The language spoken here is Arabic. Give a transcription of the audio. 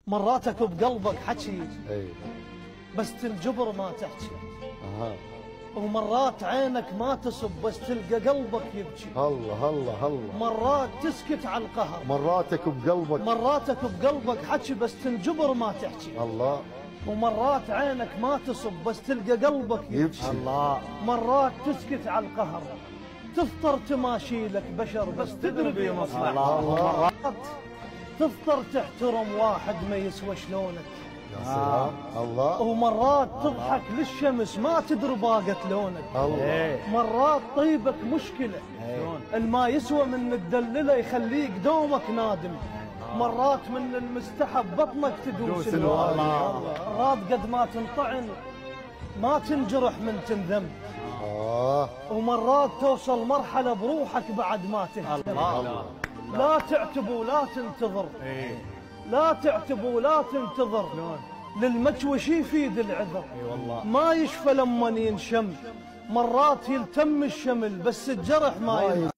مراتك بقلبك حكي اي بس تنجبر ما تحكي. اها. ومرات عينك ما تصب بس تلقى قلبك يبكي. الله الله الله. مرات تسكت على القهر. مراتك مراتك بقلبك حكي بس تنجبر ما تحكي. الله. ومرات عينك ما تصب بس تلقى قلبك يبكي. الله. مرات تسكت على القهر تفطر تماشي لك بشر بس تدري بمصلحة. مرات تفطر تحترم واحد ما يسوى شلونك. يا سلام. الله. ومرات تضحك للشمس ما تدري باقت لونك. الله. مرات طيبك مشكلة الما يسوى من الدللة يخليك دومك نادم. مرات من المستحب بطنك تدوس الوالي. مرات قد ما تنطعن ما تنجرح من تنذم. ومرات توصل مرحلة بروحك بعد ما تهتم. لا تعتب ولا تنتظر. لا تعتب ولا تنتظر للمكوش يفيد العذر. ما يشفى لما ينشم. مرات يلتم الشمل بس الجرح ما ينشم.